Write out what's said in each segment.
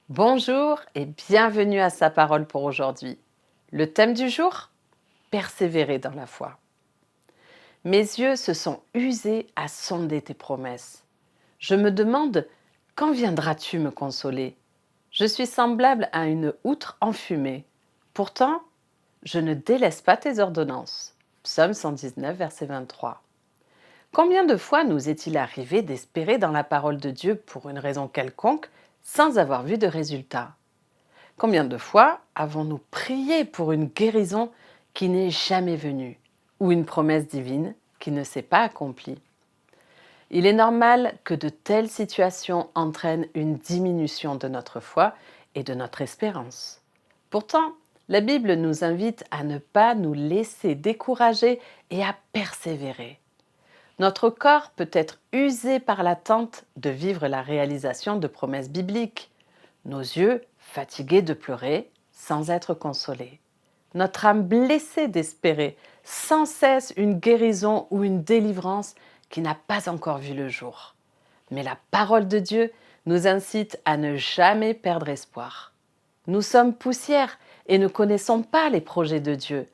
Bonjour et bienvenue à Sa parole pour aujourd'hui. Le thème du jour? Persévérer dans la foi. Mes yeux se sont usés à sonder tes promesses. Je me demande, quand viendras-tu me consoler? Je suis semblable à une outre enfumée. Pourtant, je ne délaisse pas tes ordonnances. Psaume 119, verset 23. Combien de fois nous est-il arrivé d'espérer dans la parole de Dieu pour une raison quelconque sans avoir vu de résultat? Combien de fois avons-nous prié pour une guérison qui n'est jamais venue ou une promesse divine qui ne s'est pas accomplie? Il est normal que de telles situations entraînent une diminution de notre foi et de notre espérance. Pourtant, la Bible nous invite à ne pas nous laisser décourager et à persévérer. Notre corps peut être usé par l'attente de vivre la réalisation de promesses bibliques. Nos yeux fatigués de pleurer sans être consolés. Notre âme blessée d'espérer sans cesse une guérison ou une délivrance qui n'a pas encore vu le jour. Mais la parole de Dieu nous incite à ne jamais perdre espoir. Nous sommes poussière et ne connaissons pas les projets de Dieu,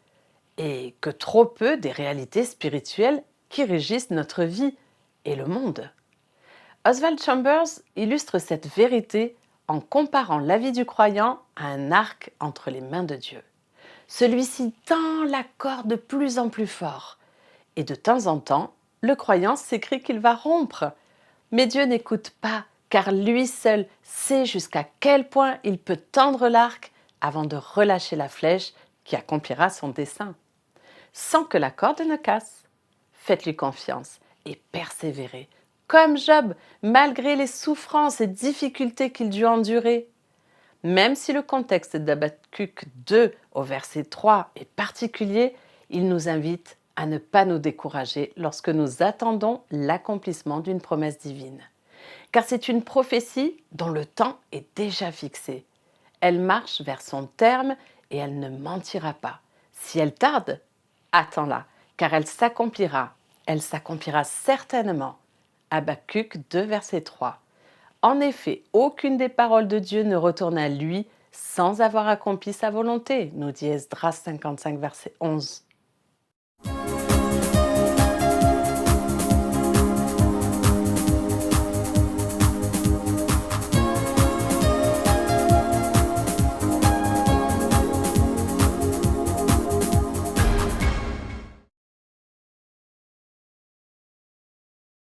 et que trop peu des réalités spirituelles qui régissent notre vie et le monde. Oswald Chambers illustre cette vérité en comparant la vie du croyant à un arc entre les mains de Dieu. Celui-ci tend la corde de plus en plus fort, et de temps en temps, le croyant s'écrie qu'il va rompre. Mais Dieu n'écoute pas, car lui seul sait jusqu'à quel point il peut tendre l'arc avant de relâcher la flèche qui accomplira son dessein. Sans que la corde ne casse, faites-lui confiance et persévérez, comme Job, malgré les souffrances et difficultés qu'il dut endurer. Même si le contexte d'Habakkuk 2 au verset 3 est particulier, il nous invite à ne pas nous décourager lorsque nous attendons l'accomplissement d'une promesse divine. Car c'est une prophétie dont le temps est déjà fixé. Elle marche vers son terme et elle ne mentira pas. Si elle tarde, attends-la, car elle s'accomplira. Elle s'accomplira certainement. Habakkuk 2, verset 3. En effet, aucune des paroles de Dieu ne retourne à lui sans avoir accompli sa volonté, nous dit Esdras 55, verset 11.